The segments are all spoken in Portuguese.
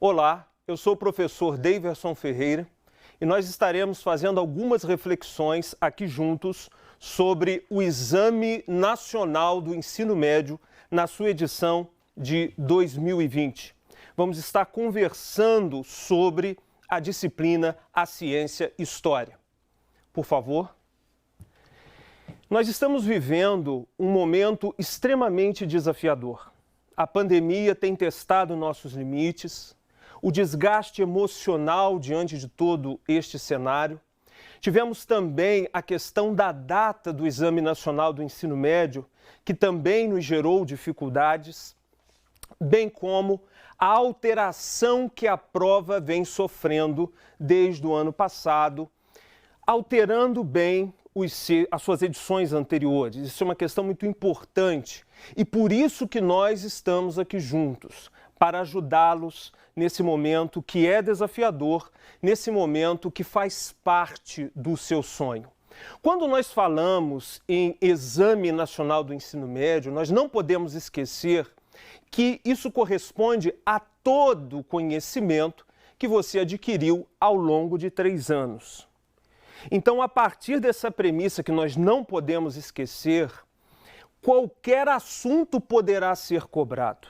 Olá, eu sou o professor Deiverson Ferreira e nós estaremos fazendo algumas reflexões aqui juntos sobre o Exame Nacional do Ensino Médio na sua edição de 2020. Vamos estar conversando sobre a disciplina A Ciência História. Por favor. Nós estamos vivendo um momento extremamente desafiador. A pandemia tem testado nossos limites, o desgaste emocional diante de todo este cenário. Tivemos também a questão da data do Exame Nacional do Ensino Médio, que também nos gerou dificuldades, bem como a alteração que a prova vem sofrendo desde o ano passado, alterando bem as suas edições anteriores. Isso é uma questão muito importante e por isso que nós estamos aqui juntos, para ajudá-los nesse momento que é desafiador, nesse momento que faz parte do seu sonho. Quando nós falamos em Exame Nacional do Ensino Médio, nós não podemos esquecer que isso corresponde a todo o conhecimento que você adquiriu ao longo de 3 anos. Então, a partir dessa premissa que nós não podemos esquecer, qualquer assunto poderá ser cobrado.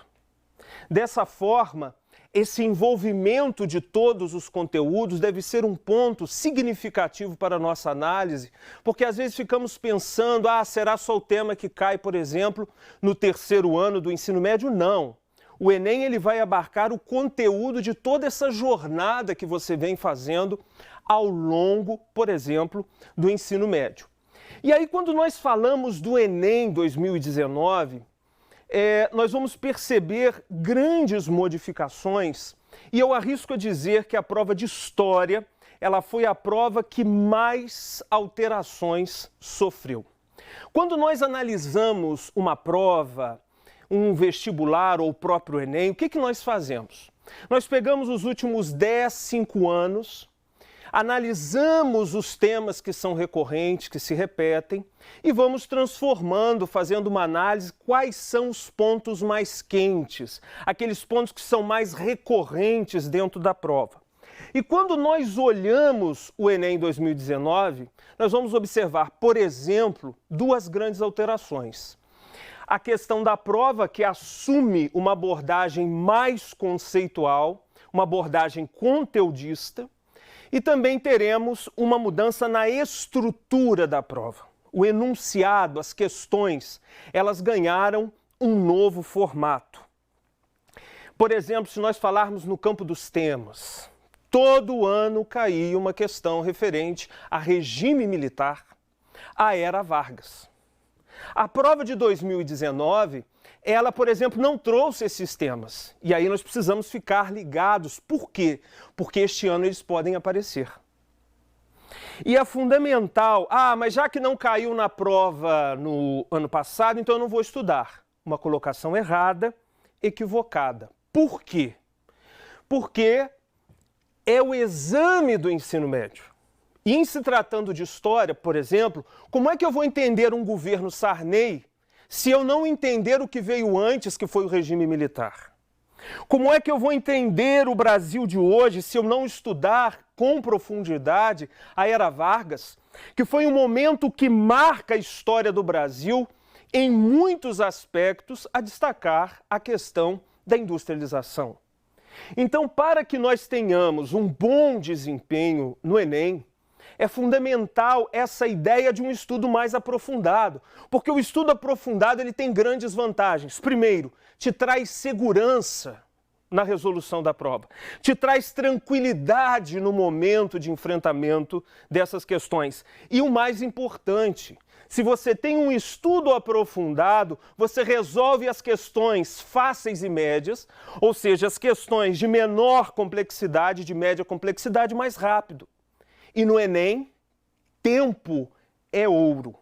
Dessa forma, esse envolvimento de todos os conteúdos deve ser um ponto significativo para a nossa análise, porque às vezes ficamos pensando, será só o tema que cai, por exemplo, no 3º ano do ensino médio? Não. O Enem ele vai abarcar o conteúdo de toda essa jornada que você vem fazendo ao longo, por exemplo, do ensino médio. E aí, quando nós falamos do Enem 2019, nós vamos perceber grandes modificações e eu arrisco a dizer que a prova de História ela foi a prova que mais alterações sofreu. Quando nós analisamos uma prova, um vestibular ou o próprio Enem, o que nós fazemos? Nós pegamos os últimos 5 anos, analisamos os temas que são recorrentes, que se repetem, e vamos transformando, fazendo uma análise, quais são os pontos mais quentes, aqueles pontos que são mais recorrentes dentro da prova. E quando nós olhamos o Enem 2019, nós vamos observar, por exemplo, 2 grandes alterações. A questão da prova, que assume uma abordagem mais conceitual, uma abordagem conteudista, e também teremos uma mudança na estrutura da prova. O enunciado, as questões, elas ganharam um novo formato. Por exemplo, se nós falarmos no campo dos temas, todo ano caía uma questão referente a regime militar, à era Vargas. A prova de 2019, ela, por exemplo, não trouxe esses temas. E aí nós precisamos ficar ligados. Por quê? Porque este ano eles podem aparecer. E é fundamental, mas já que não caiu na prova no ano passado, então eu não vou estudar. Uma colocação errada, equivocada. Por quê? Porque é o exame do ensino médio. E em se tratando de história, por exemplo, como é que eu vou entender um governo Sarney se eu não entender o que veio antes, que foi o regime militar? Como é que eu vou entender o Brasil de hoje se eu não estudar com profundidade a era Vargas, que foi um momento que marca a história do Brasil em muitos aspectos, a destacar a questão da industrialização? Então, para que nós tenhamos um bom desempenho no Enem, é fundamental essa ideia de um estudo mais aprofundado, porque o estudo aprofundado ele tem grandes vantagens. Primeiro, te traz segurança na resolução da prova, te traz tranquilidade no momento de enfrentamento dessas questões. E o mais importante, se você tem um estudo aprofundado, você resolve as questões fáceis e médias, ou seja, as questões de menor complexidade, de média complexidade, mais rápido. E no Enem, tempo é ouro.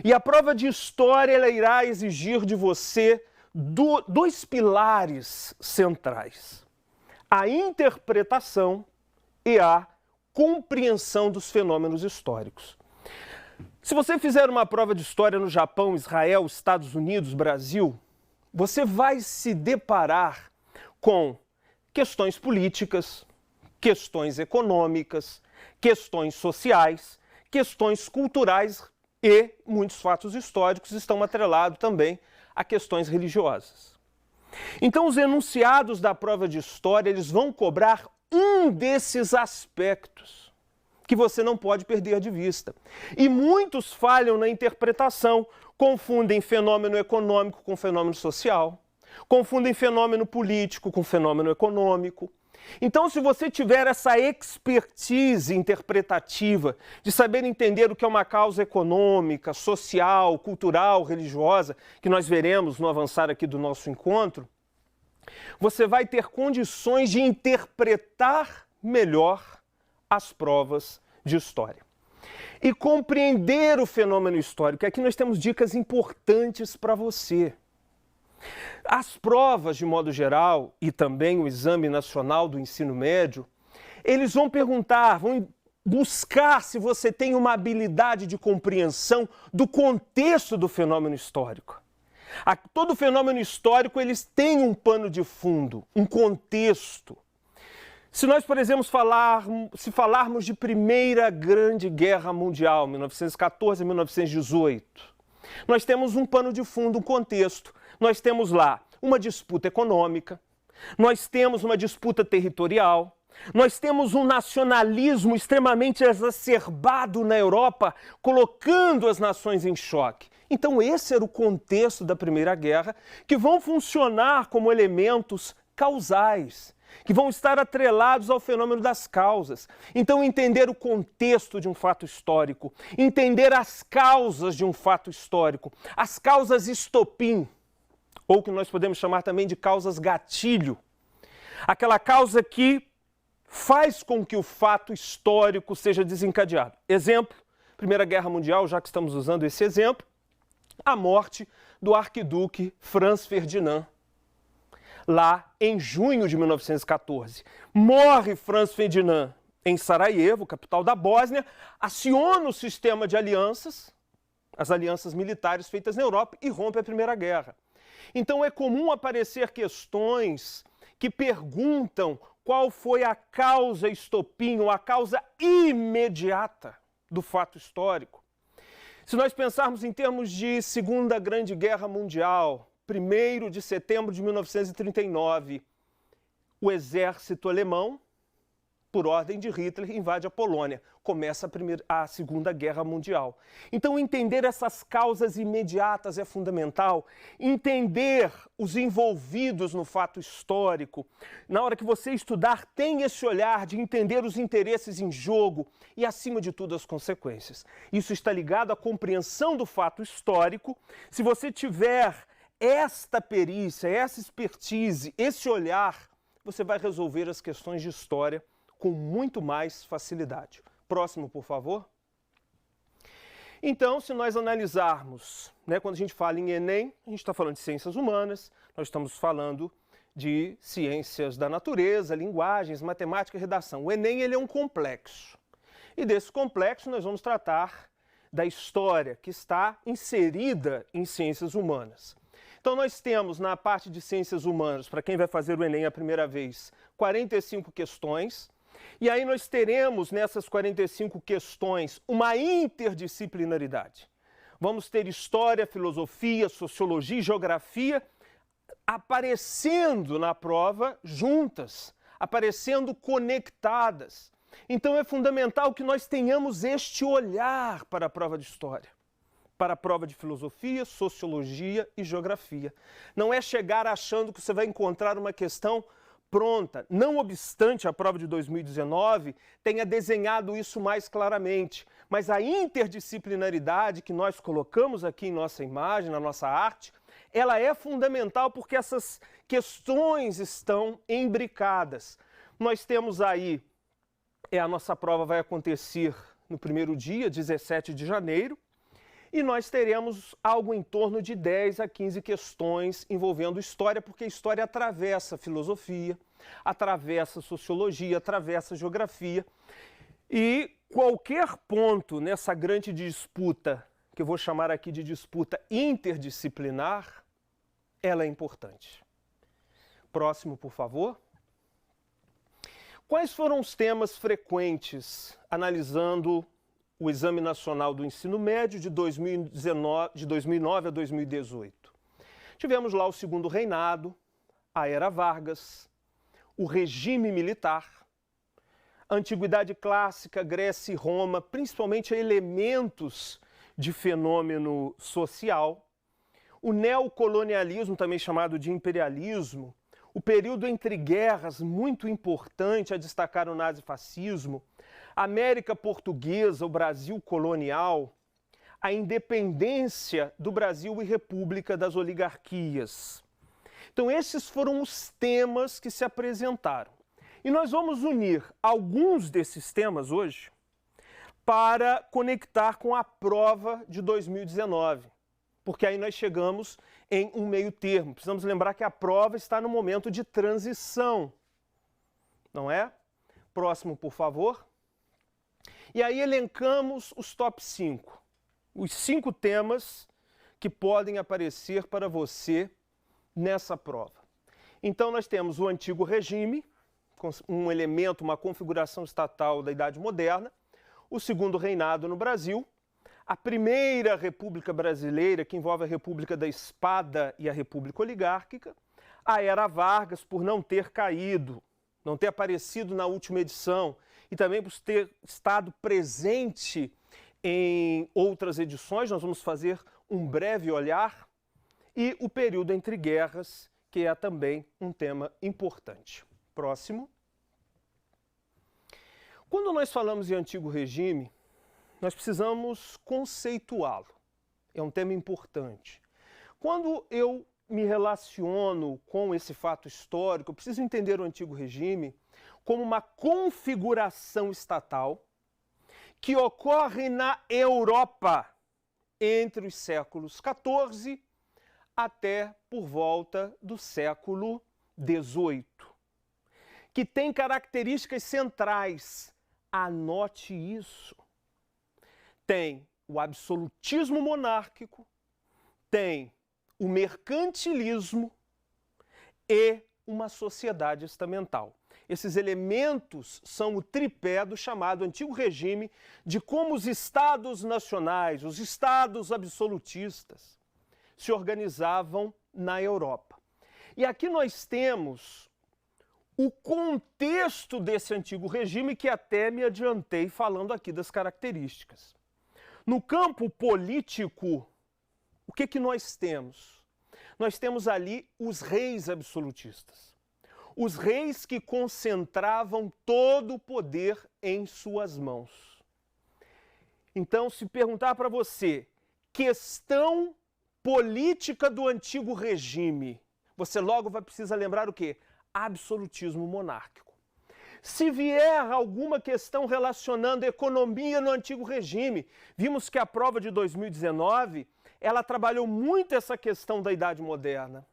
E a prova de História ela irá exigir de você 2 pilares centrais: a interpretação e a compreensão dos fenômenos históricos. Se você fizer uma prova de História no Japão, Israel, Estados Unidos, Brasil, você vai se deparar com questões políticas, questões econômicas, questões sociais, questões culturais e muitos fatos históricos estão atrelados também a questões religiosas. Então, os enunciados da prova de história, eles vão cobrar um desses aspectos que você não pode perder de vista. E muitos falham na interpretação, confundem fenômeno econômico com fenômeno social, confundem fenômeno político com fenômeno econômico. Então, se você tiver essa expertise interpretativa de saber entender o que é uma causa econômica, social, cultural, religiosa, que nós veremos no avançar aqui do nosso encontro, você vai ter condições de interpretar melhor as provas de história. E compreender o fenômeno histórico. Aqui nós temos dicas importantes para você. As provas, de modo geral, e também o Exame Nacional do Ensino Médio, eles vão perguntar, vão buscar se você tem uma habilidade de compreensão do contexto do fenômeno histórico. Todo fenômeno histórico, eles têm um pano de fundo, um contexto. Se nós, por exemplo, falarmos de Primeira Grande Guerra Mundial, 1914 a 1918, nós temos um pano de fundo, um contexto. Nós temos lá uma disputa econômica, nós temos uma disputa territorial, nós temos um nacionalismo extremamente exacerbado na Europa, colocando as nações em choque. Então esse era o contexto da Primeira Guerra, que vão funcionar como elementos causais, que vão estar atrelados ao fenômeno das causas. Então, entender o contexto de um fato histórico, entender as causas de um fato histórico, as causas estopim, ou que nós podemos chamar também de causas gatilho, aquela causa que faz com que o fato histórico seja desencadeado. Exemplo, Primeira Guerra Mundial, já que estamos usando esse exemplo, a morte do arquiduque Franz Ferdinand, lá em junho de 1914. Morre Franz Ferdinand em Sarajevo, capital da Bósnia, aciona o sistema de alianças, as alianças militares feitas na Europa, e rompe a Primeira Guerra. Então é comum aparecer questões que perguntam qual foi a causa estopim, ou a causa imediata do fato histórico. Se nós pensarmos em termos de Segunda Grande Guerra Mundial, 1º de setembro de 1939, o exército alemão, por ordem de Hitler, invade a Polônia. Começa a Segunda Guerra Mundial. Então, entender essas causas imediatas é fundamental. Entender os envolvidos no fato histórico. Na hora que você estudar, tem esse olhar de entender os interesses em jogo e, acima de tudo, as consequências. Isso está ligado à compreensão do fato histórico. Se você tiver esta perícia, essa expertise, esse olhar, você vai resolver as questões de história com muito mais facilidade. Próximo, por favor. Então, se nós analisarmos, quando a gente fala em Enem, a gente está falando de ciências humanas, nós estamos falando de ciências da natureza, linguagens, matemática e redação. O Enem, ele é um complexo. E desse complexo nós vamos tratar da história que está inserida em ciências humanas. Então, nós temos na parte de ciências humanas, para quem vai fazer o Enem a primeira vez, 45 questões. E aí nós teremos nessas 45 questões uma interdisciplinaridade. Vamos ter história, filosofia, sociologia e geografia aparecendo na prova juntas, aparecendo conectadas. Então é fundamental que nós tenhamos este olhar para a prova de história, para a prova de filosofia, sociologia e geografia. Não é chegar achando que você vai encontrar uma questão pronta, não obstante a prova de 2019 tenha desenhado isso mais claramente, mas a interdisciplinaridade que nós colocamos aqui em nossa imagem, na nossa arte, ela é fundamental porque essas questões estão imbricadas. Nós temos aí, a nossa prova vai acontecer no primeiro dia, 17 de janeiro, e nós teremos algo em torno de 10 a 15 questões envolvendo história, porque a história atravessa a filosofia, atravessa a sociologia, atravessa a geografia. E qualquer ponto nessa grande disputa, que eu vou chamar aqui de disputa interdisciplinar, ela é importante. Próximo, por favor. Quais foram os temas frequentes analisando o Exame Nacional do Ensino Médio de 2009 a 2018? Tivemos lá o segundo reinado, a Era Vargas, o regime militar, a Antiguidade Clássica, Grécia e Roma, principalmente elementos de fenômeno social, o neocolonialismo, também chamado de imperialismo, o período entre guerras, muito importante a destacar o nazifascismo, a América Portuguesa, o Brasil colonial, a independência do Brasil e República das oligarquias. Então esses foram os temas que se apresentaram. E nós vamos unir alguns desses temas hoje para conectar com a prova de 2019. Porque aí nós chegamos em um meio termo. Precisamos lembrar que a prova está no momento de transição, não é? Próximo, por favor. E aí elencamos os top 5, os 5 temas que podem aparecer para você nessa prova. Então nós temos o antigo regime, um elemento, uma configuração estatal da Idade Moderna, o segundo reinado no Brasil, a primeira República Brasileira, que envolve a República da Espada e a República Oligárquica, a Era Vargas, por não ter caído, não ter aparecido na última edição, e também por ter estado presente em outras edições, nós vamos fazer um breve olhar, e o período entre guerras, que é também um tema importante. Próximo. Quando nós falamos em antigo regime, nós precisamos conceituá-lo. É um tema importante. Quando eu me relaciono com esse fato histórico, eu preciso entender o antigo regime como uma configuração estatal que ocorre na Europa entre os séculos XIV até por volta do século XVIII, que tem características centrais. Anote isso. Tem o absolutismo monárquico, tem o mercantilismo e uma sociedade estamental. Esses elementos são o tripé do chamado antigo regime, de como os estados nacionais, os estados absolutistas, se organizavam na Europa. E aqui nós temos o contexto desse antigo regime, que até me adiantei falando aqui das características. No campo político, o que nós temos? Nós temos ali os reis absolutistas. Os reis que concentravam todo o poder em suas mãos. Então, se perguntar para você, questão política do antigo regime, você logo vai precisar lembrar o quê? Absolutismo monárquico. Se vier alguma questão relacionando a economia no antigo regime, vimos que a prova de 2019, ela trabalhou muito essa questão da Idade Moderna.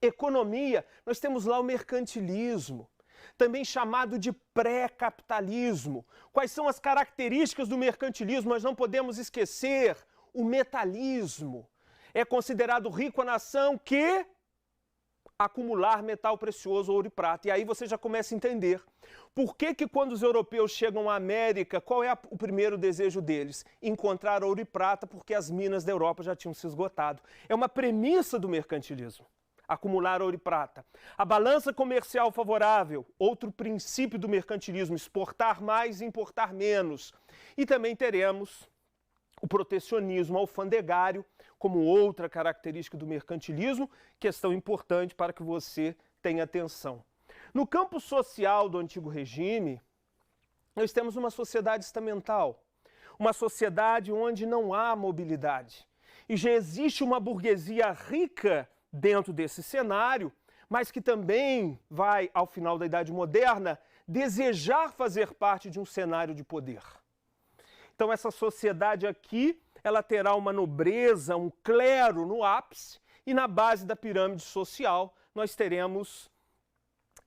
Economia, nós temos lá o mercantilismo, também chamado de pré-capitalismo. Quais são as características do mercantilismo? Nós não podemos esquecer o metalismo. É considerado rico a nação que acumular metal precioso, ouro e prata. E aí você já começa a entender por que quando os europeus chegam à América, qual é o primeiro desejo deles? Encontrar ouro e prata, porque as minas da Europa já tinham se esgotado. É uma premissa do mercantilismo, acumular ouro e prata. A balança comercial favorável, outro princípio do mercantilismo, exportar mais e importar menos. E também teremos o protecionismo alfandegário como outra característica do mercantilismo, questão importante para que você tenha atenção. No campo social do antigo regime, nós temos uma sociedade estamental, uma sociedade onde não há mobilidade. E já existe uma burguesia rica dentro desse cenário, mas que também vai, ao final da Idade Moderna, desejar fazer parte de um cenário de poder. Então essa sociedade aqui, ela terá uma nobreza, um clero no ápice, e na base da pirâmide social nós teremos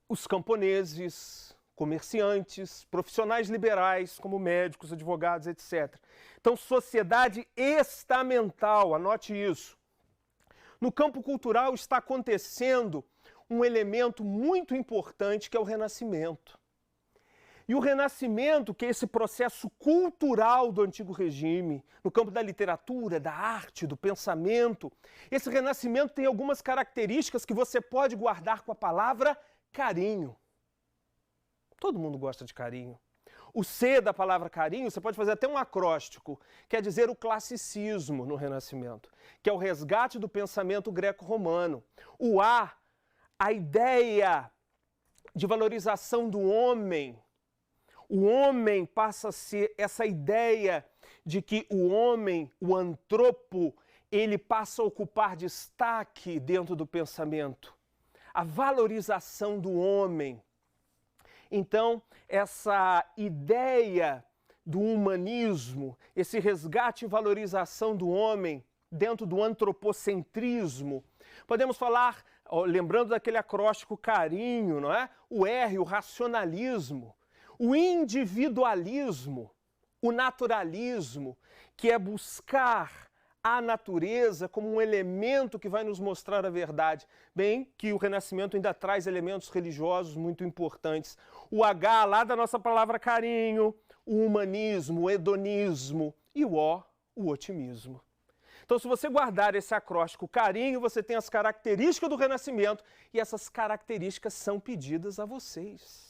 os camponeses, comerciantes, profissionais liberais como médicos, advogados, etc. Então sociedade estamental, anote isso. No campo cultural está acontecendo um elemento muito importante que é o Renascimento. E o Renascimento, que é esse processo cultural do Antigo Regime, no campo da literatura, da arte, do pensamento, esse Renascimento tem algumas características que você pode guardar com a palavra carinho. Todo mundo gosta de carinho. O C da palavra carinho, você pode fazer até um acróstico, quer dizer o classicismo no Renascimento, que é o resgate do pensamento greco-romano. O A, a ideia de valorização do homem. O homem passa a ser essa ideia de que o homem, o antropo, ele passa a ocupar destaque dentro do pensamento. A valorização do homem. Então, essa ideia do humanismo, esse resgate e valorização do homem dentro do antropocentrismo. Podemos falar, lembrando daquele acróstico carinho, não é? O R, o racionalismo. O individualismo, o naturalismo, que é buscar a natureza como um elemento que vai nos mostrar a verdade. Bem, que o Renascimento ainda traz elementos religiosos muito importantes. O H, lá da nossa palavra carinho, o humanismo, o hedonismo e o O, o otimismo. Então, se você guardar esse acróstico carinho, você tem as características do Renascimento e essas características são pedidas a vocês.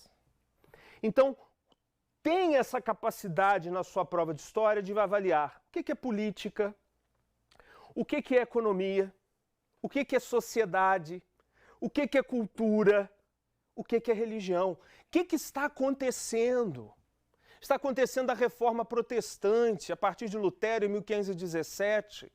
Então, tem essa capacidade na sua prova de história de avaliar o que é política, o que é economia, o que é sociedade, o que é cultura, o que é religião. O que está acontecendo? Está acontecendo a reforma protestante a partir de Lutero em 1517.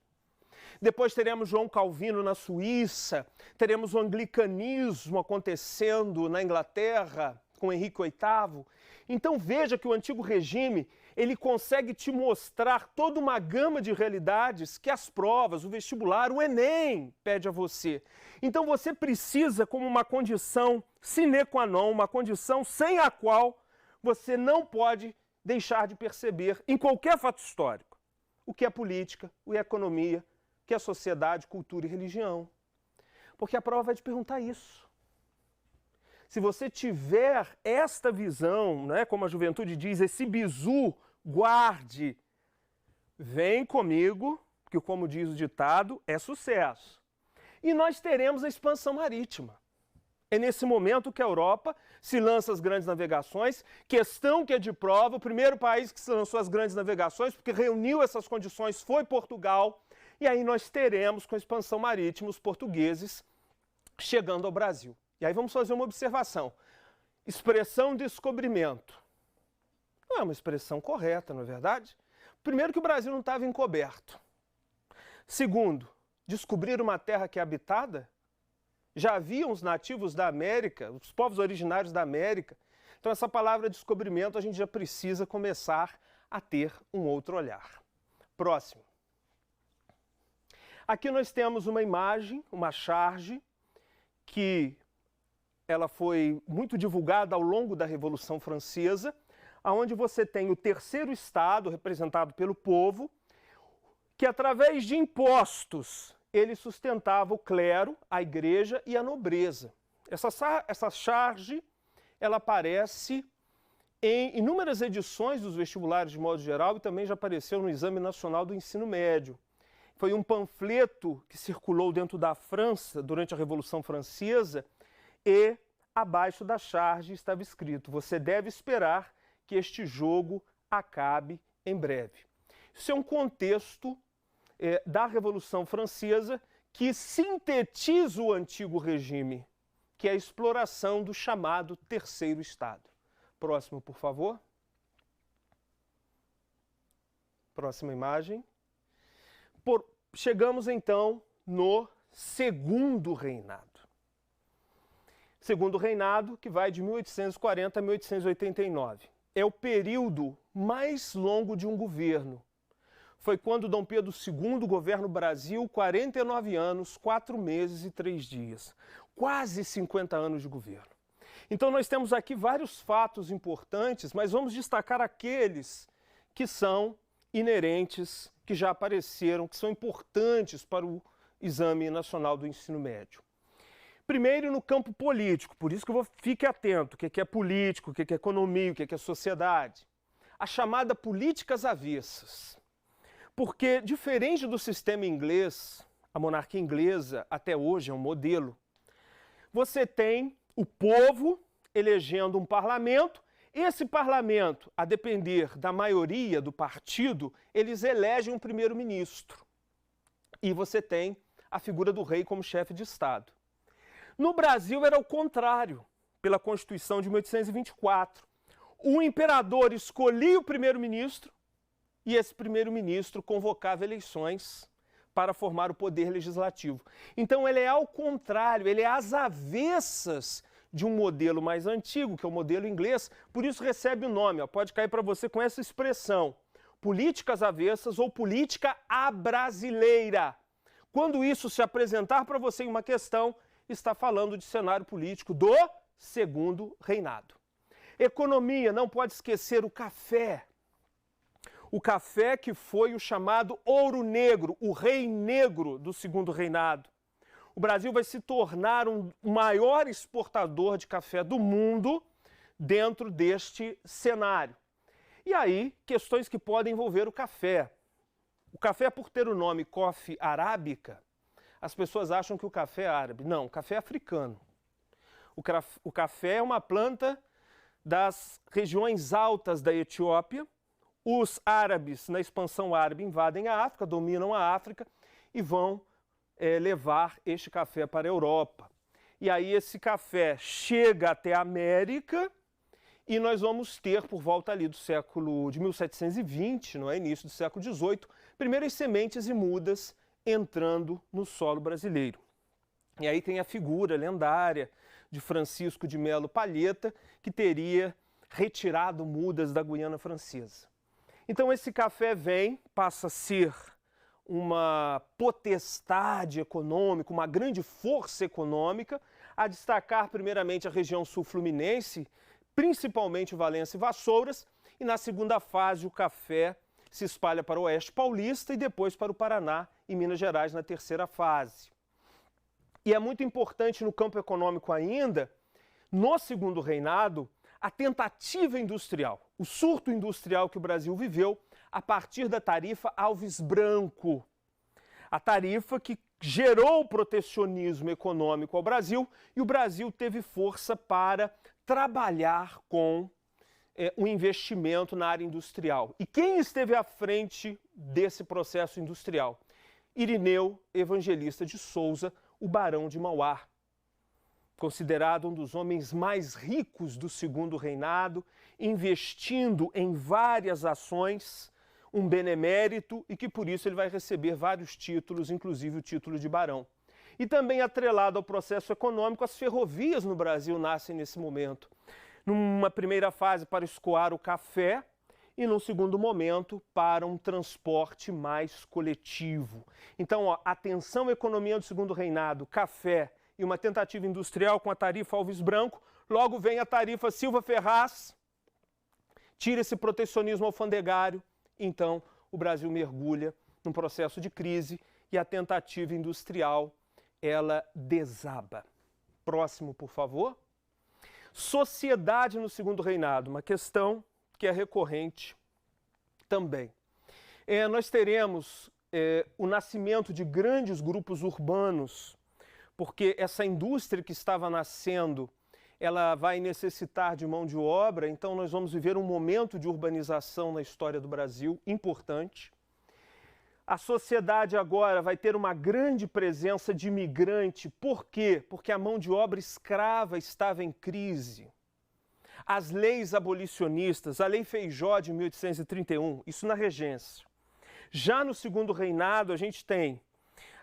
Depois teremos João Calvino na Suíça, teremos o anglicanismo acontecendo na Inglaterra, com Henrique VIII. Então veja que o Antigo Regime, ele consegue te mostrar toda uma gama de realidades que as provas, o vestibular, o Enem pede a você. Então você precisa, como uma condição sine qua non, uma condição sem a qual você não pode deixar de perceber em qualquer fato histórico o que é política, o que é economia, o que é sociedade, cultura e religião. Porque a prova vai te perguntar isso. Se você tiver esta visão, né, como a juventude diz, esse bizu, guarde, vem comigo, que como diz o ditado, é sucesso. E nós teremos a expansão marítima. É nesse momento que a Europa se lança as grandes navegações, questão que é de prova, o primeiro país que se lançou as grandes navegações, porque reuniu essas condições, foi Portugal, e aí nós teremos, com a expansão marítima, os portugueses chegando ao Brasil. E aí vamos fazer uma observação. Expressão descobrimento. Não é uma expressão correta, não é verdade? Primeiro que o Brasil não estava encoberto. Segundo, descobrir uma terra que é habitada? Já haviam os nativos da América, os povos originários da América. Então essa palavra descobrimento a gente já precisa começar a ter um outro olhar. Próximo. Aqui nós temos uma imagem, uma charge, que ela foi muito divulgada ao longo da Revolução Francesa, onde você tem o terceiro Estado, representado pelo povo, que através de impostos ele sustentava o clero, a igreja e a nobreza. Essa charge ela aparece em inúmeras edições dos vestibulares de modo geral e também já apareceu no Exame Nacional do Ensino Médio. Foi um panfleto que circulou dentro da França durante a Revolução Francesa e abaixo da charge estava escrito: você deve esperar que este jogo acabe em breve. Isso é um contexto da Revolução Francesa que sintetiza o antigo regime, que é a exploração do chamado terceiro Estado. Próximo, por favor. Próxima imagem. Chegamos então no segundo reinado. Segundo reinado, que vai de 1840 a 1889. É o período mais longo de um governo. Foi quando Dom Pedro II governa o Brasil 49 anos, 4 meses e 3 dias. Quase 50 anos de governo. Então nós temos aqui vários fatos importantes, mas vamos destacar aqueles que são inerentes, que já apareceram, que são importantes para o Exame Nacional do Ensino Médio. Primeiro, no campo político, por isso que fique atento, o que é político, o que é economia, o que é sociedade. A chamada políticas avessas. Porque, diferente do sistema inglês, a monarquia inglesa até hoje é um modelo, você tem o povo elegendo um parlamento. Esse parlamento, a depender da maioria do partido, eles elegem um primeiro-ministro. E você tem a figura do rei como chefe de Estado. No Brasil era o contrário, pela Constituição de 1824. O imperador escolhia o primeiro-ministro e esse primeiro-ministro convocava eleições para formar o poder legislativo. Então ele é ao contrário, ele é às avessas de um modelo mais antigo, que é o modelo inglês, por isso recebe o nome, pode cair para você com essa expressão, políticas avessas ou política abrasileira. Quando isso se apresentar para você em uma questão, está falando de cenário político do segundo reinado. Economia, não pode esquecer o café. O café que foi o chamado ouro negro, o rei negro do segundo reinado. O Brasil vai se tornar o maior exportador de café do mundo dentro deste cenário. E aí, questões que podem envolver o café. O café, por ter o nome Coffea arábica, as pessoas acham que o café é árabe. Não, o café é africano. O café é uma planta das regiões altas da Etiópia. Os árabes, na expansão árabe, invadem a África, dominam a África e vão levar este café para a Europa. E aí esse café chega até a América e nós vamos ter, por volta ali do século de 1720, não é? Início do século XVIII, primeiras sementes e mudas entrando no solo brasileiro. E aí tem a figura lendária de Francisco de Melo Palheta, que teria retirado mudas da Guiana Francesa. Então esse café passa a ser uma potestade econômica, uma grande força econômica, a destacar primeiramente a região sul-fluminense, principalmente Valença e Vassouras, e na segunda fase o café se espalha para o oeste paulista e depois para o Paraná e Minas Gerais na terceira fase. E é muito importante no campo econômico ainda, no segundo reinado, a tentativa industrial, o surto industrial que o Brasil viveu a partir da tarifa Alves Branco. A tarifa que gerou o protecionismo econômico ao Brasil e o Brasil teve força para trabalhar com o investimento na área industrial. E quem esteve à frente desse processo industrial? Irineu Evangelista de Souza, o Barão de Mauá, considerado um dos homens mais ricos do segundo reinado, investindo em várias ações, um benemérito e que por isso ele vai receber vários títulos, inclusive o título de barão. E também atrelado ao processo econômico, as ferrovias no Brasil nascem nesse momento. Numa primeira fase para escoar o café e num segundo momento para um transporte mais coletivo. Então, atenção economia do segundo reinado, café e uma tentativa industrial com a tarifa Alves Branco, logo vem a tarifa Silva Ferraz, tira esse protecionismo alfandegário, então o Brasil mergulha num processo de crise e a tentativa industrial, ela desaba. Próximo, por favor. Sociedade no segundo reinado, uma questão que é recorrente também. Nós teremos o nascimento de grandes grupos urbanos, porque essa indústria que estava nascendo, ela vai necessitar de mão de obra, então nós vamos viver um momento de urbanização na história do Brasil importante. A sociedade agora vai ter uma grande presença de imigrante. Por quê? Porque a mão de obra escrava estava em crise. As leis abolicionistas, a Lei Feijó de 1831, isso na regência. Já no segundo reinado a gente tem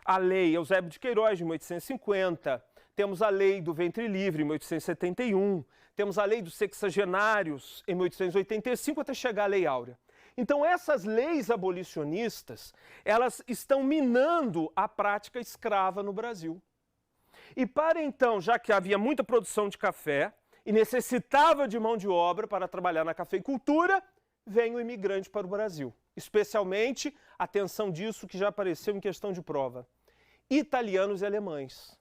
a Lei Eusébio de Queiroz de 1850, temos a Lei do Ventre Livre em 1871, temos a Lei dos Sexagenários em 1885 até chegar à Lei Áurea. Então essas leis abolicionistas, elas estão minando a prática escrava no Brasil. E para então, já que havia muita produção de café e necessitava de mão de obra para trabalhar na cafeicultura, vem o imigrante para o Brasil. Especialmente, atenção disso que já apareceu em questão de prova, italianos e alemães.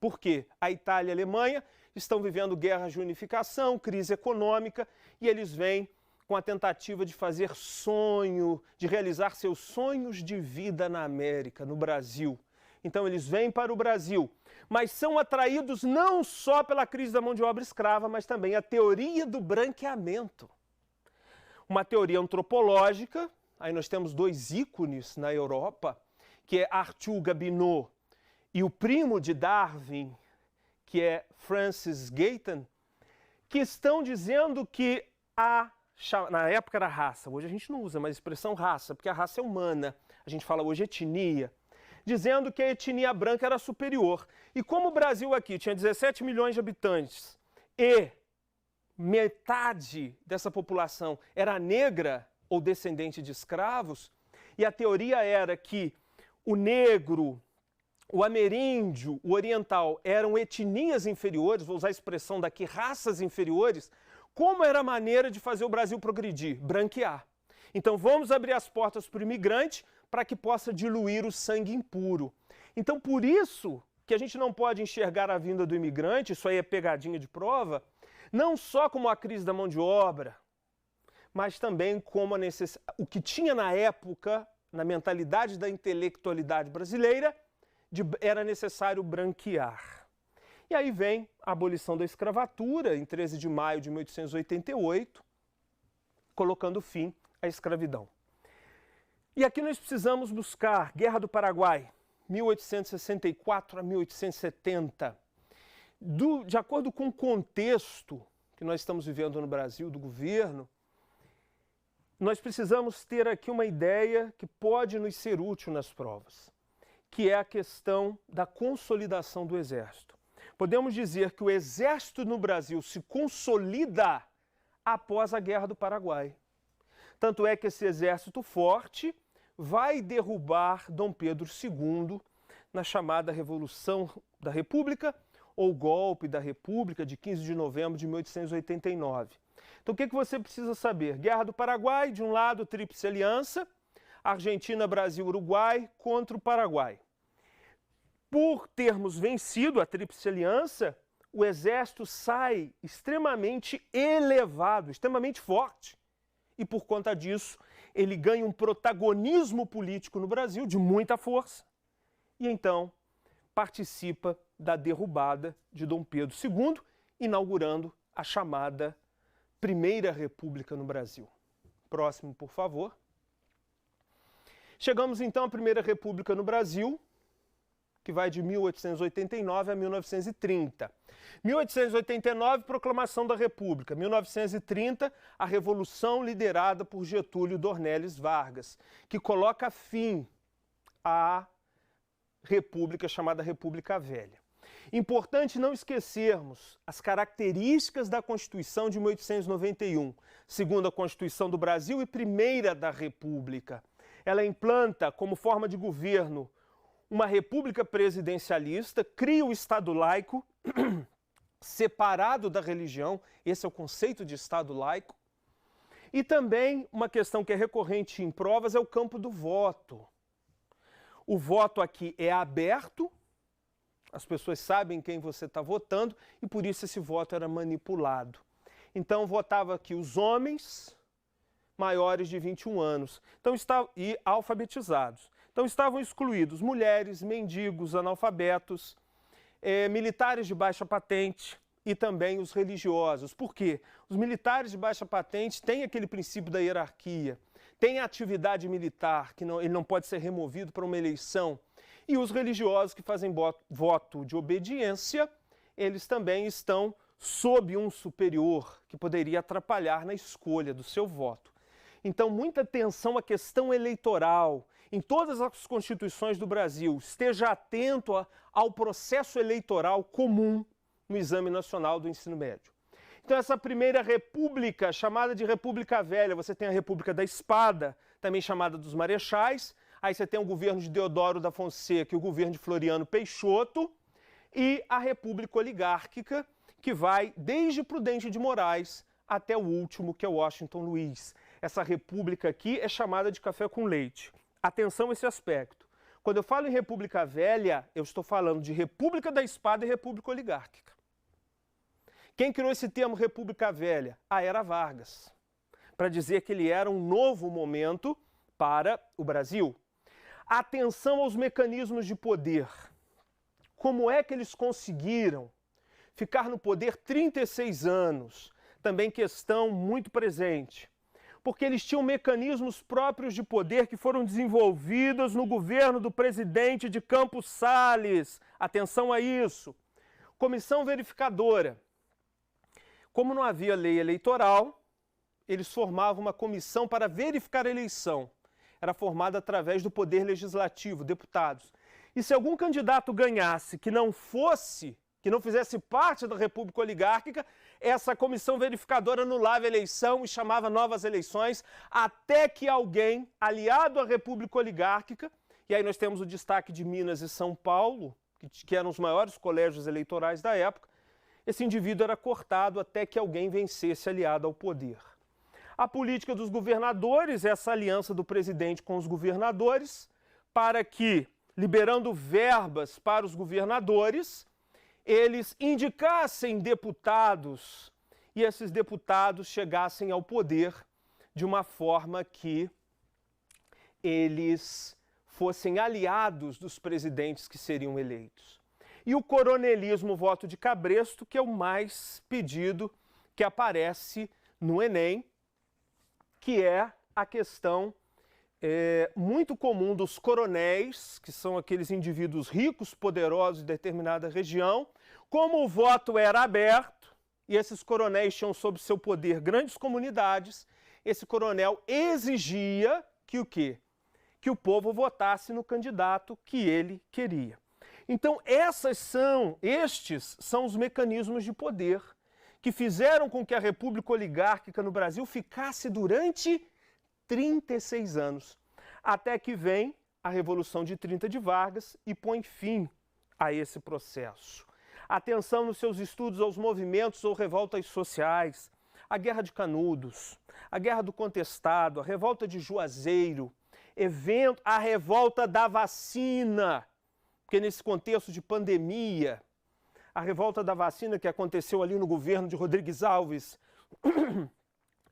Por quê? A Itália e a Alemanha estão vivendo guerras de unificação, crise econômica, e eles vêm com a tentativa de fazer sonho, de realizar seus sonhos de vida na América, no Brasil. Então eles vêm para o Brasil, mas são atraídos não só pela crise da mão de obra escrava, mas também a teoria do branqueamento. Uma teoria antropológica, aí nós temos dois ícones na Europa, que é Arthur Gobineau e o primo de Darwin, que é Francis Galton, que estão dizendo que na época era raça, hoje a gente não usa mais a expressão raça, porque a raça é humana, a gente fala hoje etnia, dizendo que a etnia branca era superior. E como o Brasil aqui tinha 17 milhões de habitantes e metade dessa população era negra ou descendente de escravos, e a teoria era que o negro, o ameríndio, o oriental eram etnias inferiores, vou usar a expressão daqui, raças inferiores, como era a maneira de fazer o Brasil progredir? Branquear. Então vamos abrir as portas para o imigrante para que possa diluir o sangue impuro. Então por isso que a gente não pode enxergar a vinda do imigrante, isso aí é pegadinha de prova, não só como a crise da mão de obra, mas também como o que tinha na época, na mentalidade da intelectualidade brasileira, era necessário branquear. E aí vem a abolição da escravatura, em 13 de maio de 1888, colocando fim à escravidão. E aqui nós precisamos buscar Guerra do Paraguai, 1864 a 1870. De acordo com o contexto que nós estamos vivendo no Brasil, do governo, nós precisamos ter aqui uma ideia que pode nos ser útil nas provas, que é a questão da consolidação do Exército. Podemos dizer que o Exército no Brasil se consolida após a Guerra do Paraguai. Tanto é que esse exército forte vai derrubar Dom Pedro II na chamada Revolução da República, ou golpe da República de 15 de novembro de 1889. Então o que você precisa saber? Guerra do Paraguai, de um lado, Tríplice Aliança, Argentina, Brasil, Uruguai contra o Paraguai. Por termos vencido a Tríplice Aliança, o exército sai extremamente elevado, extremamente forte. E por conta disso, ele ganha um protagonismo político no Brasil de muita força. E então participa da derrubada de Dom Pedro II, inaugurando a chamada Primeira República no Brasil. Próximo, por favor. Chegamos então à Primeira República no Brasil, que vai de 1889 a 1930. 1889, proclamação da República. 1930, a Revolução liderada por Getúlio Dornelles Vargas, que coloca fim à República chamada República Velha. Importante não esquecermos as características da Constituição de 1891, segunda Constituição do Brasil e primeira da República. Ela implanta como forma de governo uma república presidencialista, cria o Estado laico, separado da religião, esse é o conceito de Estado laico, e também uma questão que é recorrente em provas é o campo do voto. O voto aqui é aberto, as pessoas sabem quem você está votando e por isso esse voto era manipulado. Então votava aqui os homens maiores de 21 anos e alfabetizados. Então estavam excluídos mulheres, mendigos, analfabetos, militares de baixa patente e também os religiosos. Por quê? Os militares de baixa patente têm aquele princípio da hierarquia, têm a atividade militar, que ele não pode ser removido para uma eleição. E os religiosos que fazem voto de obediência, eles também estão sob um superior que poderia atrapalhar na escolha do seu voto. Então, muita atenção à questão eleitoral. Em todas as constituições do Brasil, esteja atento ao processo eleitoral comum no Exame Nacional do Ensino Médio. Então, essa primeira república, chamada de República Velha, você tem a República da Espada, também chamada dos Marechais, aí você tem o governo de Deodoro da Fonseca e o governo de Floriano Peixoto, e a República Oligárquica, que vai desde Prudente de Moraes até o último, que é Washington Luiz. Essa república aqui é chamada de café com leite. Atenção a esse aspecto. Quando eu falo em República Velha, eu estou falando de República da Espada e República Oligárquica. Quem criou esse termo República Velha? Era Vargas, para dizer que ele era um novo momento para o Brasil. Atenção aos mecanismos de poder. Como é que eles conseguiram ficar no poder 36 anos? Também questão muito presente. Porque eles tinham mecanismos próprios de poder que foram desenvolvidos no governo do presidente de Campos Salles. Atenção a isso. Comissão verificadora. Como não havia lei eleitoral, eles formavam uma comissão para verificar a eleição. Era formada através do poder legislativo, deputados. E se algum candidato ganhasse que não fizesse parte da República Oligárquica, essa comissão verificadora anulava a eleição e chamava novas eleições, até que alguém aliado à República Oligárquica, e aí nós temos o destaque de Minas e São Paulo, que eram os maiores colégios eleitorais da época, esse indivíduo era cortado até que alguém vencesse aliado ao poder. A política dos governadores, essa aliança do presidente com os governadores, para que, liberando verbas para os governadores, eles indicassem deputados e esses deputados chegassem ao poder de uma forma que eles fossem aliados dos presidentes que seriam eleitos. E o coronelismo voto de cabresto, que é o mais pedido que aparece no Enem, que é a questão muito comum dos coronéis, que são aqueles indivíduos ricos, poderosos de determinada região. Como o voto era aberto, e esses coronéis tinham sob seu poder grandes comunidades, esse coronel exigia que o quê? Que o povo votasse no candidato que ele queria. Então, estes são os mecanismos de poder que fizeram com que a República Oligárquica no Brasil ficasse durante 36 anos, até que vem a Revolução de 30 de Vargas e põe fim a esse processo. Atenção nos seus estudos aos movimentos ou revoltas sociais, a Guerra de Canudos, a Guerra do Contestado, a Revolta de Juazeiro, a Revolta da Vacina, porque nesse contexto de pandemia, a Revolta da Vacina que aconteceu ali no governo de Rodrigues Alves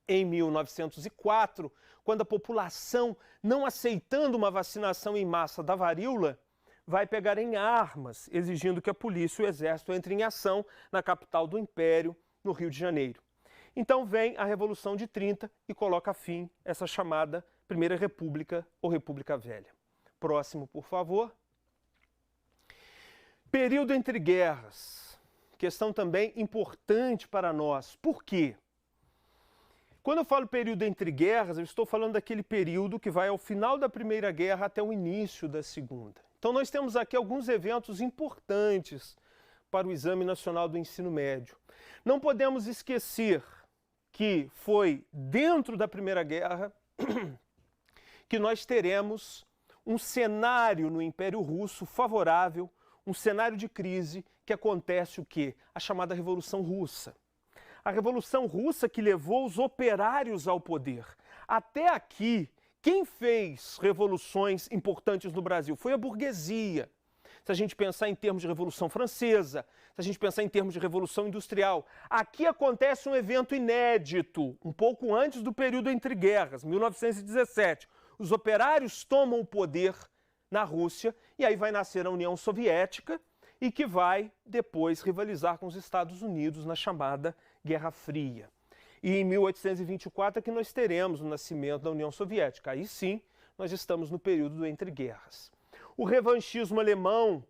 em 1904, quando a população, não aceitando uma vacinação em massa da varíola, vai pegar em armas, exigindo que a polícia e o exército entrem em ação na capital do Império, no Rio de Janeiro. Então vem a Revolução de 30 e coloca fim a essa chamada Primeira República ou República Velha. Próximo, por favor. Período entre guerras. Questão também importante para nós. Por quê? Quando eu falo período entre guerras, eu estou falando daquele período que vai ao final da Primeira Guerra até o início da Segunda. Então nós temos aqui alguns eventos importantes para o Exame Nacional do Ensino Médio. Não podemos esquecer que foi dentro da Primeira Guerra que nós teremos um cenário no Império Russo favorável, um cenário de crise que acontece o quê? A chamada Revolução Russa. A Revolução Russa que levou os operários ao poder. Até aqui, quem fez revoluções importantes no Brasil foi a burguesia. Se a gente pensar em termos de Revolução Francesa, se a gente pensar em termos de Revolução Industrial, aqui acontece um evento inédito, um pouco antes do período entre guerras, 1917. Os operários tomam o poder na Rússia e aí vai nascer a União Soviética e que vai depois rivalizar com os Estados Unidos na chamada Guerra Fria. E em 1824 é que nós teremos o nascimento da União Soviética. Aí sim, nós estamos no período do entre guerras. O revanchismo alemão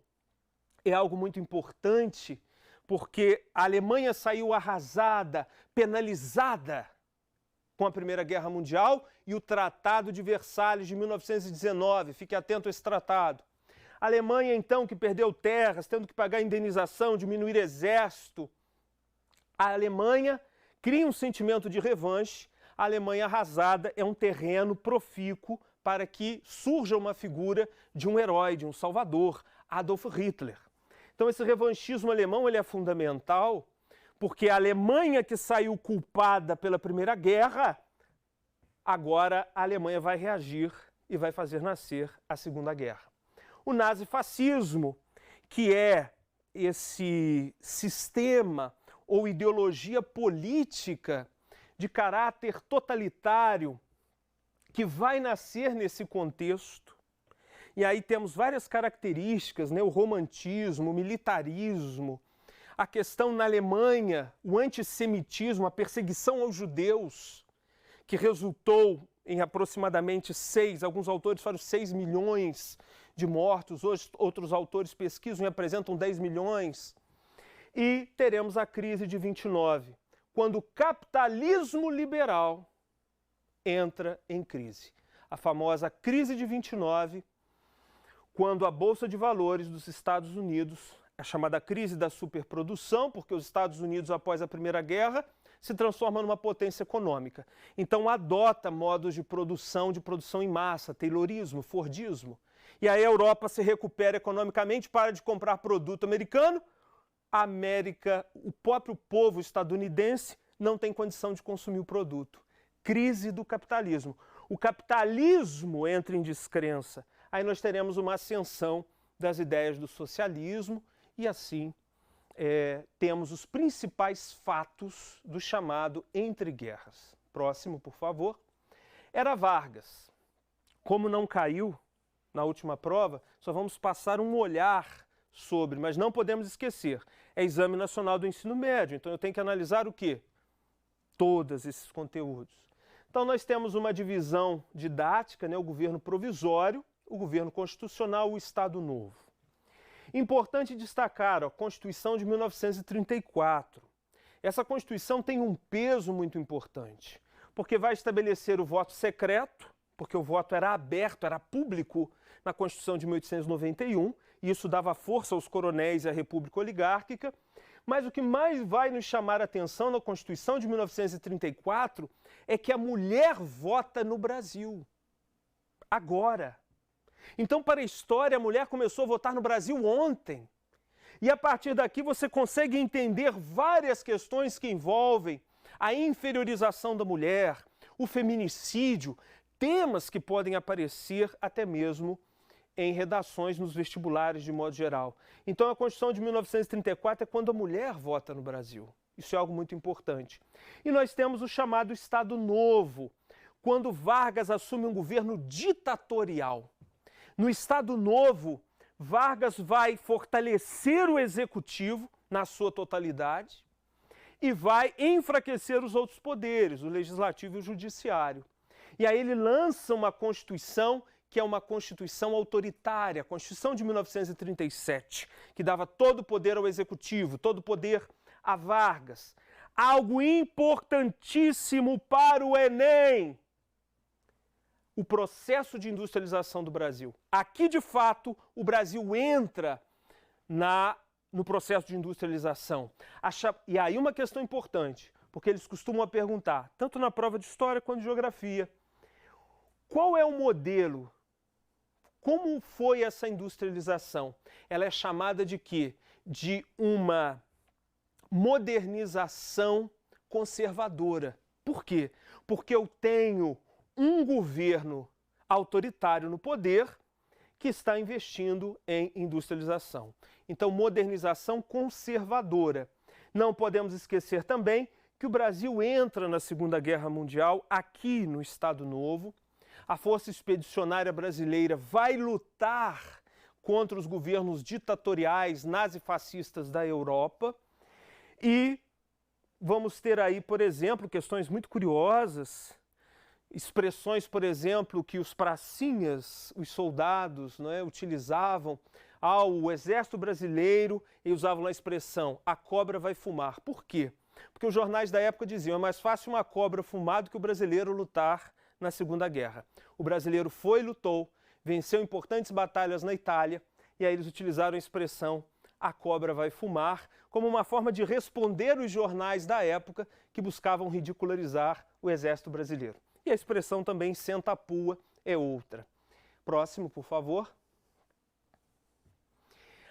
é algo muito importante porque a Alemanha saiu arrasada, penalizada com a Primeira Guerra Mundial e o Tratado de Versalhes de 1919. Fique atento a esse tratado. A Alemanha, então, que perdeu terras, tendo que pagar indenização, diminuir exército. A Alemanha cria um sentimento de revanche. A Alemanha arrasada é um terreno profícuo para que surja uma figura de um herói, de um salvador, Adolf Hitler. Então esse revanchismo alemão ele é fundamental porque a Alemanha que saiu culpada pela Primeira Guerra, agora a Alemanha vai reagir e vai fazer nascer a Segunda Guerra. O nazifascismo, que é esse sistema ou ideologia política de caráter totalitário que vai nascer nesse contexto. E aí temos várias características, né? O romantismo, o militarismo, a questão na Alemanha, o antissemitismo, a perseguição aos judeus, que resultou em aproximadamente alguns autores falam 6 milhões de mortos, hoje outros autores pesquisam e apresentam 10 milhões. E teremos a crise de 29, quando o capitalismo liberal entra em crise. A famosa crise de 29, quando a Bolsa de Valores dos Estados Unidos, a chamada crise da superprodução, porque os Estados Unidos, após a Primeira Guerra, se transforma numa potência econômica. Então adota modos de produção em massa, taylorismo, fordismo. E aí a Europa se recupera economicamente, para de comprar produto americano, a América, o próprio povo estadunidense não tem condição de consumir o produto. Crise do capitalismo. O capitalismo entra em descrença. Aí nós teremos uma ascensão das ideias do socialismo e assim temos os principais fatos do chamado Entre Guerras. Próximo, por favor. Era Vargas. Como não caiu na última prova, só vamos passar um olhar sobre, mas não podemos esquecer, é Exame Nacional do Ensino Médio, então eu tenho que analisar o quê? Todos esses conteúdos. Então nós temos uma divisão didática, né, o governo provisório, o governo constitucional, o Estado Novo. Importante destacar a Constituição de 1934. Essa Constituição tem um peso muito importante, porque vai estabelecer o voto secreto, porque o voto era aberto, era público na Constituição de 1891, e isso dava força aos coronéis e à República Oligárquica. Mas o que mais vai nos chamar a atenção na Constituição de 1934 é que a mulher vota no Brasil. Agora. Então, para a história, a mulher começou a votar no Brasil ontem. E a partir daqui você consegue entender várias questões que envolvem a inferiorização da mulher, o feminicídio, temas que podem aparecer até mesmo em redações nos vestibulares de modo geral. Então a Constituição de 1934 é quando a mulher vota no Brasil. Isso é algo muito importante. E nós temos o chamado Estado Novo, quando Vargas assume um governo ditatorial. No Estado Novo, Vargas vai fortalecer o executivo na sua totalidade e vai enfraquecer os outros poderes, o legislativo e o judiciário. E aí ele lança uma Constituição que é uma Constituição autoritária, a Constituição de 1937, que dava todo o poder ao executivo, todo o poder a Vargas. Algo importantíssimo para o Enem, o processo de industrialização do Brasil. Aqui, de fato, o Brasil entra no processo de industrialização. E aí uma questão importante, porque eles costumam perguntar, tanto na prova de História quanto de Geografia, qual é o modelo? Como foi essa industrialização? Ela é chamada de quê? De uma modernização conservadora. Por quê? Porque eu tenho um governo autoritário no poder que está investindo em industrialização. Então, modernização conservadora. Não podemos esquecer também que o Brasil entra na Segunda Guerra Mundial aqui no Estado Novo. A Força Expedicionária Brasileira vai lutar contra os governos ditatoriais nazifascistas da Europa e vamos ter aí, por exemplo, questões muito curiosas, expressões, por exemplo, que os pracinhas, os soldados, utilizavam ao exército brasileiro e usavam a expressão "a cobra vai fumar". Por quê? Porque os jornais da época diziam é mais fácil uma cobra fumar do que o brasileiro lutar na Segunda Guerra. O brasileiro foi e lutou, venceu importantes batalhas na Itália e aí eles utilizaram a expressão "a cobra vai fumar" como uma forma de responder os jornais da época que buscavam ridicularizar o exército brasileiro. E a expressão também "senta a pua" é outra. Próximo, por favor.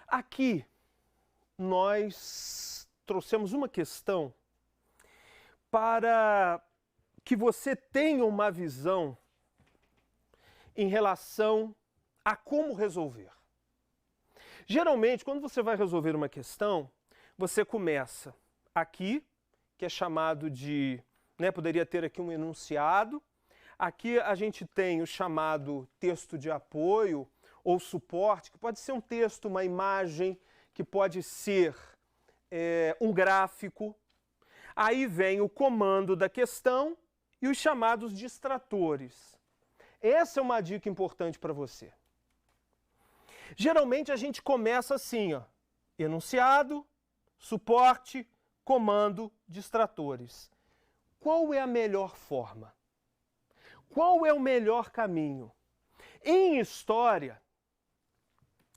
Aqui nós trouxemos uma questão para que você tenha uma visão em relação a como resolver. Geralmente, quando você vai resolver uma questão, você começa aqui, que é chamado de, poderia ter aqui um enunciado. Aqui a gente tem o chamado texto de apoio ou suporte, que pode ser um texto, uma imagem, que pode ser um gráfico. Aí vem o comando da questão e os chamados distratores. Essa é uma dica importante para você. Geralmente a gente começa assim, ó, enunciado, suporte, comando, distratores. Qual é a melhor forma? Qual é o melhor caminho? Em história,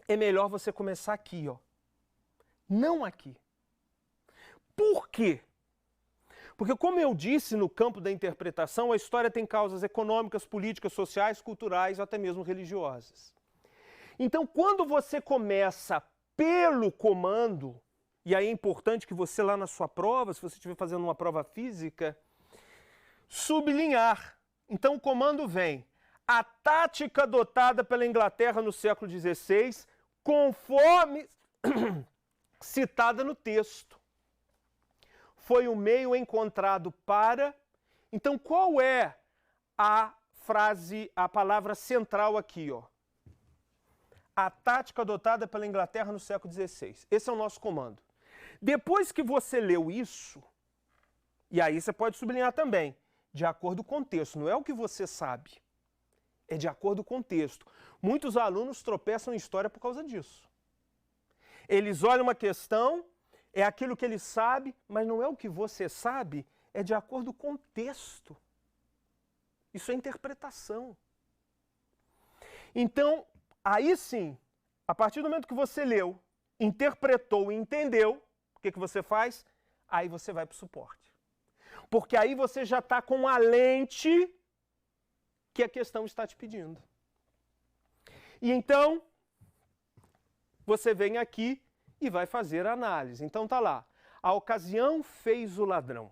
é melhor você começar aqui, ó. Não aqui. Por quê? Porque, como eu disse, no campo da interpretação, a história tem causas econômicas, políticas, sociais, culturais, até mesmo religiosas. Então, quando você começa pelo comando, e aí é importante que você lá na sua prova, se você estiver fazendo uma prova física, sublinhar. Então o comando vem: a tática adotada pela Inglaterra no século XVI, conforme citada no texto, foi o meio encontrado para... Então qual é a frase, a palavra central aqui, ó? A tática adotada pela Inglaterra no século XVI. Esse é o nosso comando. Depois que você leu isso, e aí você pode sublinhar também, de acordo com o contexto, não é o que você sabe, é de acordo com o contexto. Muitos alunos tropeçam em história por causa disso. Eles olham uma questão, é aquilo que eles sabem, mas não é o que você sabe, é de acordo com o contexto. Isso é interpretação. Então, aí sim, a partir do momento que você leu, interpretou e entendeu, o que você faz? Aí você vai para o suporte. Porque aí você já está com a lente que a questão está te pedindo. E então, você vem aqui e vai fazer a análise. Então tá lá. A ocasião fez o ladrão.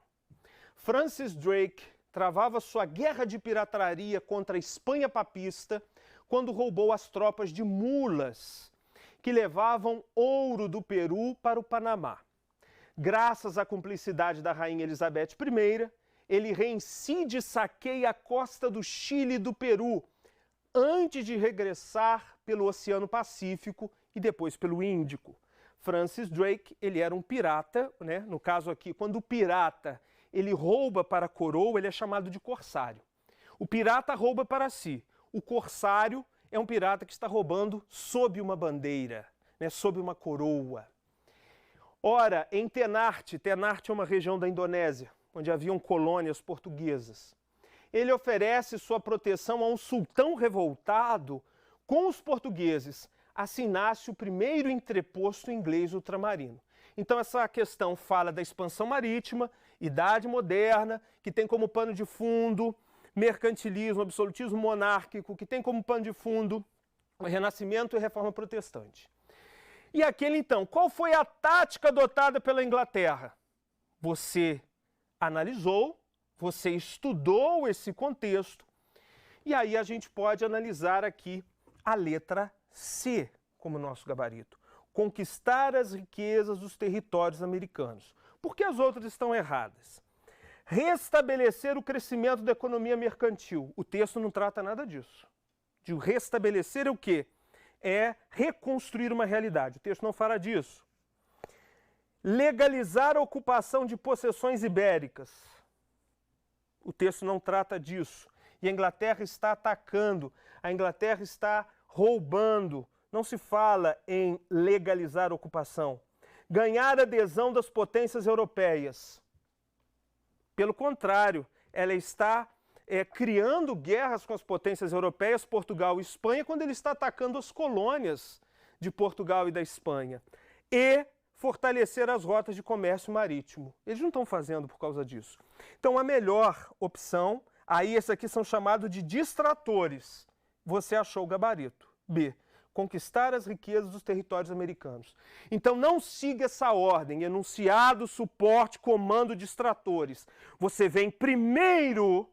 Francis Drake travava sua guerra de pirataria contra a Espanha papista quando roubou as tropas de mulas que levavam ouro do Peru para o Panamá. Graças à cumplicidade da rainha Elizabeth I, ele reincide e saqueia a costa do Chile e do Peru, antes de regressar pelo Oceano Pacífico e depois pelo Índico. Francis Drake, ele era um pirata, né? No caso aqui, quando o pirata ele rouba para a coroa, ele é chamado de corsário. O pirata rouba para si. O corsário é um pirata que está roubando sob uma bandeira, né? Sob uma coroa. Ora, em Tenarte é uma região da Indonésia, onde haviam colônias portuguesas. Ele oferece sua proteção a um sultão revoltado com os portugueses. Assim nasce o primeiro entreposto inglês ultramarino. Então essa questão fala da expansão marítima, Idade Moderna, que tem como pano de fundo mercantilismo, absolutismo monárquico, que tem como pano de fundo o Renascimento e Reforma Protestante. E aquele então, qual foi a tática adotada pela Inglaterra? Você analisou, você estudou esse contexto, e aí a gente pode analisar aqui a letra C como nosso gabarito. Conquistar as riquezas dos territórios americanos. Por que as outras estão erradas? Restabelecer o crescimento da economia mercantil. O texto não trata nada disso. De restabelecer é o quê? É reconstruir uma realidade. O texto não fala disso. Legalizar a ocupação de possessões ibéricas. O texto não trata disso. E a Inglaterra está atacando, a Inglaterra está roubando. Não se fala em legalizar a ocupação. Ganhar adesão das potências europeias. Pelo contrário, ela está criando guerras com as potências europeias, Portugal e Espanha, quando ele está atacando as colônias de Portugal e da Espanha. E fortalecer as rotas de comércio marítimo. Eles não estão fazendo por causa disso. Então a melhor opção, aí esses aqui são chamados de distratores. Você achou o gabarito. B. Conquistar as riquezas dos territórios americanos. Então não siga essa ordem, enunciado, suporte, comando, distratores. Você vem primeiro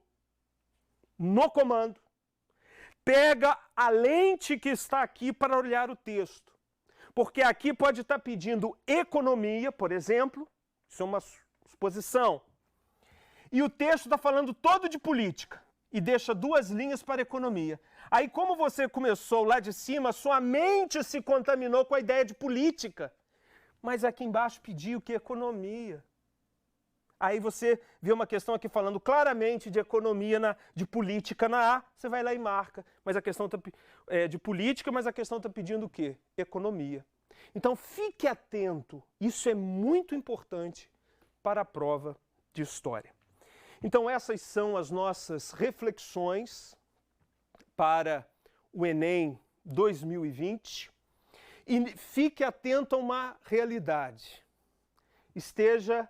no comando, pega a lente que está aqui para olhar o texto. Porque aqui pode estar pedindo economia, por exemplo, isso é uma suposição. E o texto está falando todo de política e deixa 2 linhas para economia. Aí, como você começou lá de cima, sua mente se contaminou com a ideia de política. Mas aqui embaixo pediu que economia. Aí você vê uma questão aqui falando claramente de economia, de política na A, você vai lá e marca. Mas a questão de política, mas a questão está pedindo o quê? Economia. Então fique atento, isso é muito importante para a prova de história. Então essas são as nossas reflexões para o Enem 2020. E fique atento a uma realidade. Esteja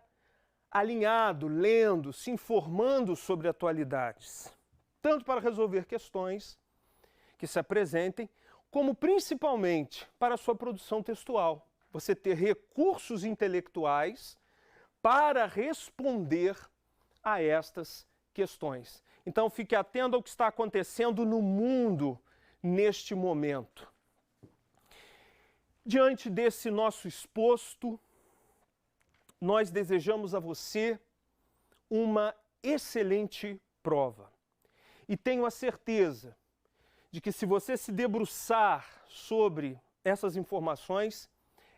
alinhado, lendo, se informando sobre atualidades, tanto para resolver questões que se apresentem, como principalmente para a sua produção textual. Você ter recursos intelectuais para responder a estas questões. Então fique atento ao que está acontecendo no mundo neste momento. Diante desse nosso exposto, nós desejamos a você uma excelente prova. E tenho a certeza de que se você se debruçar sobre essas informações,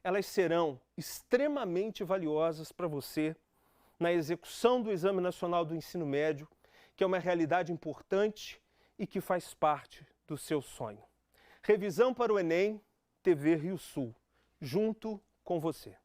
elas serão extremamente valiosas para você na execução do Exame Nacional do Ensino Médio, que é uma realidade importante e que faz parte do seu sonho. Revisão para o Enem, TV Rio Sul, junto com você.